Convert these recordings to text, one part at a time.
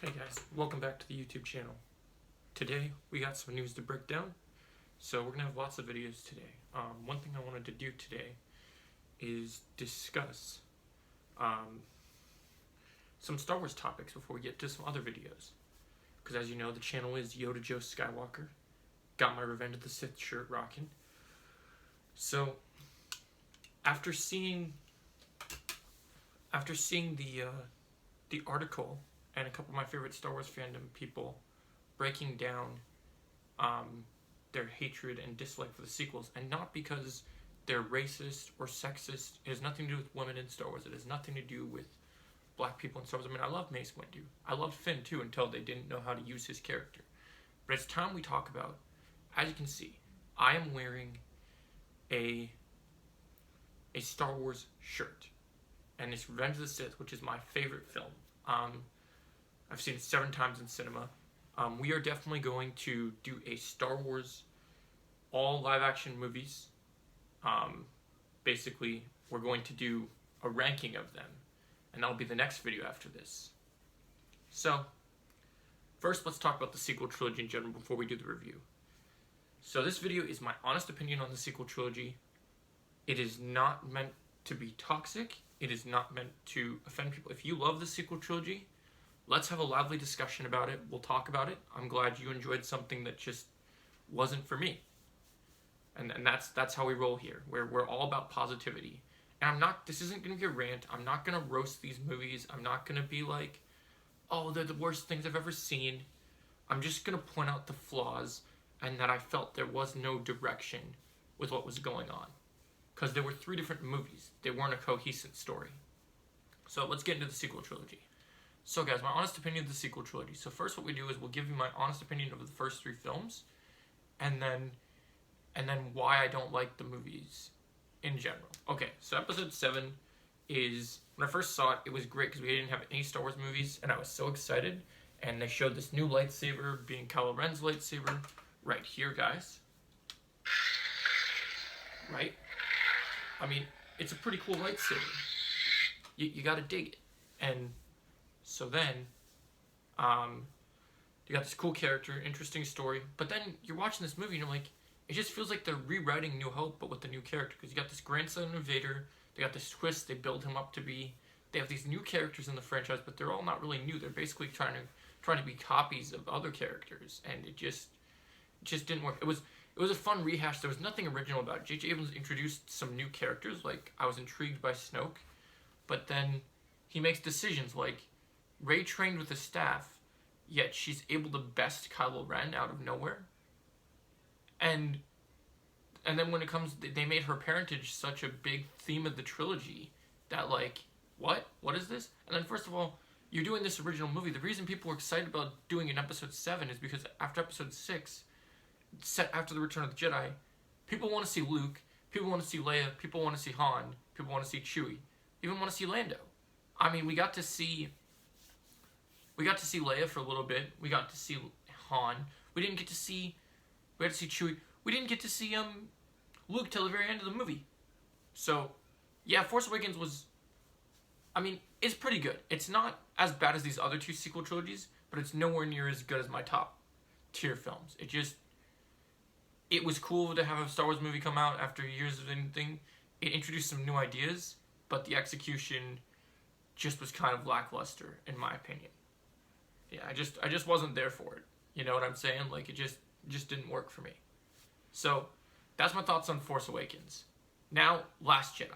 Hey guys, welcome back to the YouTube channel. Today we got some news to break down, so we're gonna have lots of videos today. One thing I wanted to do today is discuss some Star Wars topics before we get to some other videos. Because as you know, the channel is Yoda Joe Skywalker. Got my Revenge of the Sith shirt rocking. So after seeing the article and a couple of my favorite Star Wars fandom people breaking down their hatred and dislike for the sequels, and not because they're racist or sexist. It has nothing to do with women in Star Wars. It has nothing to do with black people in Star Wars. I mean, I love Mace Windu. I loved Finn too until they didn't know how to use his character. But it's time we talk about, as you can see, I am wearing a Star Wars shirt. And it's Revenge of the Sith, which is my favorite film. I've seen it 7 times in cinema. We are definitely going to do a Star Wars all live action movies. Basically, we're going to do a ranking of them, and that'll be the next video after this. So, first let's talk about the sequel trilogy in general before we do the review. So this video is my honest opinion on the sequel trilogy. It is not meant to be toxic. It is not meant to offend people. If you love the sequel trilogy, let's have a lively discussion about it. We'll talk about it. I'm glad you enjoyed something that just wasn't for me. And that's how we roll here. We're all about positivity. And this isn't going to be a rant. I'm not going to roast these movies. I'm not going to be like, oh, they're the worst things I've ever seen. I'm just going to point out the flaws and that I felt there was no direction with what was going on. Because there were 3 different movies. They weren't a cohesive story. So let's get into the sequel trilogy. So guys, my honest opinion of the sequel trilogy. So first what we do is we'll give you my honest opinion of the first 3 films, and then why I don't like the movies in general. Okay, so episode 7 is, when I first saw it, it was great because we didn't have any Star Wars movies, and I was so excited. And they showed this new lightsaber being Kylo Ren's lightsaber right here, guys. Right? I mean, it's a pretty cool lightsaber. You gotta dig it. And so then, you got this cool character, interesting story, but then you're watching this movie and you're like, it just feels like they're rewriting New Hope, but with the new character, because you got this grandson of Vader, they got this twist, they build him up to be, they have these new characters in the franchise, but they're all not really new. They're basically trying to be copies of other characters, and it just didn't work. It was a fun rehash. There was nothing original about it. J.J. Abrams introduced some new characters, like I was intrigued by Snoke, but then he makes decisions like Rey trained with a staff, yet she's able to best Kylo Ren out of nowhere. And then when it comes, they made her parentage such a big theme of the trilogy that like, what is this? And then first of all, you're doing this original movie. The reason people were excited about doing an episode 7 is because after episode 6, set after the Return of the Jedi, people want to see Luke, people want to see Leia, people want to see Han, people want to see Chewie, even want to see Lando. I mean, we got to see Leia for a little bit. We got to see Han. We got to see Chewie. We didn't get to see Luke till the very end of the movie. So, yeah, Force Awakens was, I mean, it's pretty good. It's not as bad as these other 2 sequel trilogies, but it's nowhere near as good as my top tier films. It was cool to have a Star Wars movie come out after years of anything. It introduced some new ideas, but the execution just was kind of lackluster, in my opinion. Yeah, I just wasn't there for it. You know what I'm saying? Like, it just didn't work for me. So, that's my thoughts on Force Awakens. Now, Last Jedi,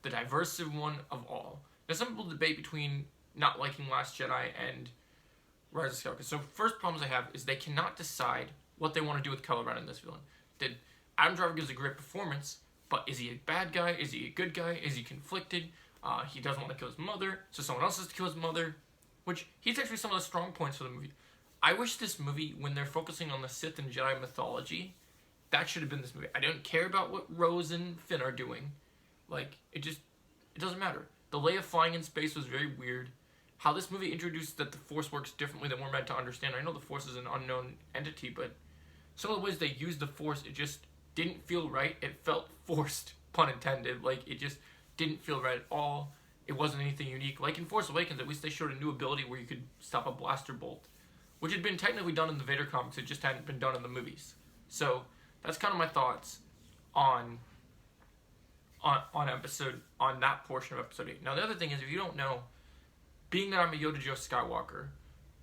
the divisive one of all. Now, some people debate between not liking Last Jedi and Rise of Skywalker. So, first problems I have is they cannot decide what they want to do with Kylo Ren in this villain. Adam Driver gives a great performance, but is he a bad guy? Is he a good guy? Is he conflicted? He doesn't want to kill his mother, so someone else has to kill his mother, which he's actually some of the strong points for the movie. I wish this movie, when they're focusing on the Sith and Jedi mythology, that should have been this movie. I don't care about what Rose and Finn are doing. Like, it doesn't matter. The Leia flying in space was very weird. How this movie introduced that the Force works differently than we're meant to understand. I know the Force is an unknown entity, but some of the ways they used the Force, it just didn't feel right. It felt forced, pun intended. Like, it just didn't feel right at all. it wasn't anything unique. Like in Force Awakens, at least they showed a new ability where you could stop a blaster bolt, which had been technically done in the Vader comics. It just hadn't been done in the movies. So that's kind of my thoughts on that portion of episode 8. Now the other thing is, if you don't know, being that I'm a Yoda Joe Skywalker,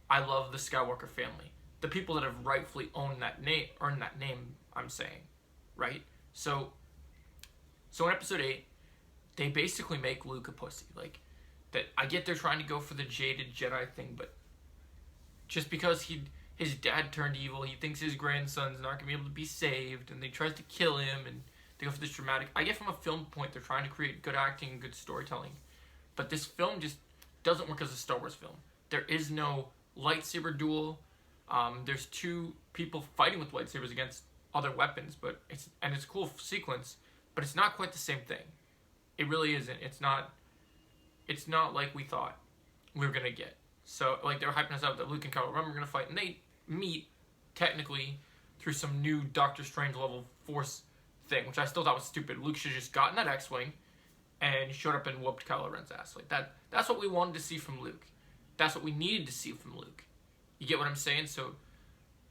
I love the Skywalker family. The people that have rightfully earned that name, I'm saying, right? So in episode 8, they basically make Luke a pussy. Like, that I get they're trying to go for the jaded Jedi thing, but just because his dad turned evil, he thinks his grandson's not gonna be able to be saved, and they tries to kill him, and they go for this dramatic. I get from a film point they're trying to create good acting and good storytelling, but this film just doesn't work as a Star Wars film. There is no lightsaber duel. There's two people fighting with lightsabers against other weapons, but it's a cool sequence, but it's not quite the same thing. It really isn't. It's not like we thought we were gonna get. So like they were hyping us up that Luke and Kylo Ren were gonna fight, and they meet technically through some new Doctor Strange level Force thing, which I still thought was stupid. Luke should have just gotten that X-wing and showed up and whooped Kylo Ren's ass. Like that's what we wanted to see from Luke. That's what we needed to see from Luke. You get what I'm saying? So,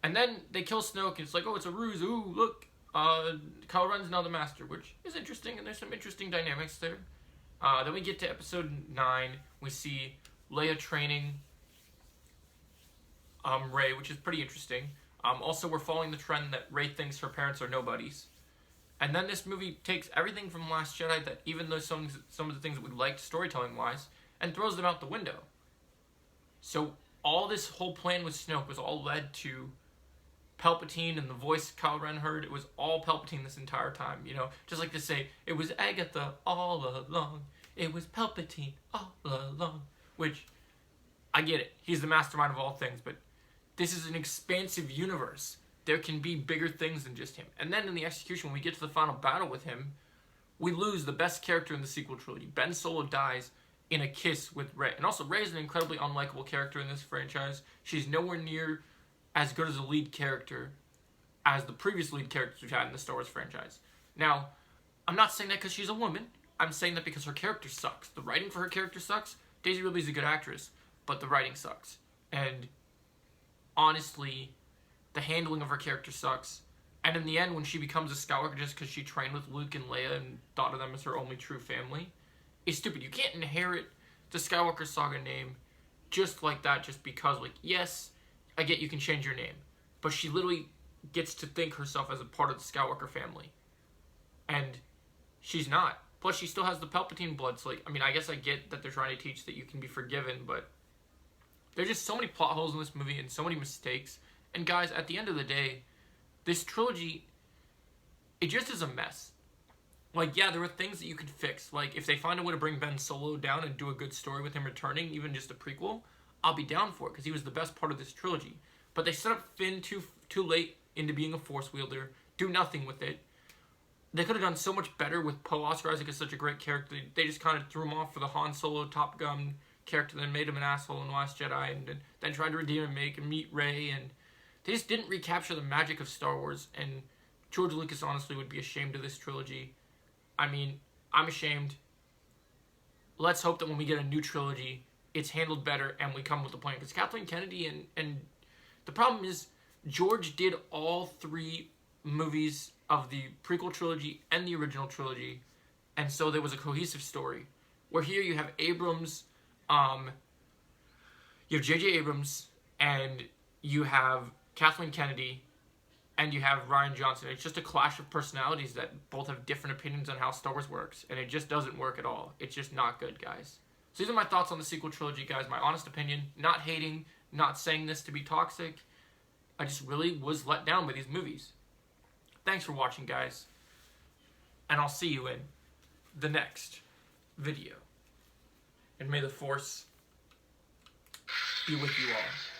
and then they kill Snoke, and it's like, oh, it's a ruse. Ooh, look, Kylo Ren's now the Master, which is interesting, and there's some interesting dynamics there. Then we get to episode 9. We see Leia training Rey, which is pretty interesting. Also, we're following the trend that Rey thinks her parents are nobodies. And then this movie takes everything from Last Jedi, that even though some of the things that we liked storytelling-wise, and throws them out the window. So all this whole plan with Snoke was all led to Palpatine, and the voice Kylo Ren heard, it was all Palpatine this entire time, you know? Just like to say, it was Agatha all along. It was Palpatine all along. Which, I get it. He's the mastermind of all things, but this is an expansive universe. There can be bigger things than just him. And then in the execution, when we get to the final battle with him, we lose the best character in the sequel trilogy. Ben Solo dies in a kiss with Rey. And also, Rey is an incredibly unlikable character in this franchise. She's nowhere near as good as a lead character as the previous lead characters we've had in the Star Wars franchise. Now, I'm not saying that because she's a woman. I'm saying that because her character sucks. The writing for her character sucks. Daisy Ridley's a good actress, but the writing sucks. And honestly, the handling of her character sucks. And in the end, when she becomes a Skywalker just because she trained with Luke and Leia and thought of them as her only true family, it's stupid. You can't inherit the Skywalker saga name just like that, just because, like, yes, I get you can change your name, but she literally gets to think herself as a part of the Skywalker family. And she's not. Plus, she still has the Palpatine blood, so, like, I mean, I guess I get that they're trying to teach that you can be forgiven, but there's just so many plot holes in this movie and so many mistakes. And guys, at the end of the day, this trilogy, it just is a mess. Like, yeah, there were things that you could fix. Like, if they find a way to bring Ben Solo down and do a good story with him returning, even just a prequel, I'll be down for it, because he was the best part of this trilogy. But they set up Finn too late into being a Force wielder, do nothing with it. They could have done so much better with Poe. Oscar Isaac is such a great character. They just kind of threw him off for the Han Solo Top Gun character, then made him an asshole in The Last Jedi, and then tried to redeem him, make him meet Rey, and they just didn't recapture the magic of Star Wars, and George Lucas honestly would be ashamed of this trilogy. I mean, I'm ashamed. Let's hope that when we get a new trilogy, it's handled better and we come with a plan. Because Kathleen Kennedy and the problem is, George did all 3 movies of the prequel trilogy and the original trilogy, and so there was a cohesive story. Where here you have Abrams, you have J.J. Abrams, and you have Kathleen Kennedy, and you have Rian Johnson. It's just a clash of personalities that both have different opinions on how Star Wars works, and it just doesn't work at all. It's just not good, guys. So these are my thoughts on the sequel trilogy, guys. My honest opinion. Not hating, not saying this to be toxic. I just really was let down by these movies. Thanks for watching, guys. And I'll see you in the next video. And may the Force be with you all.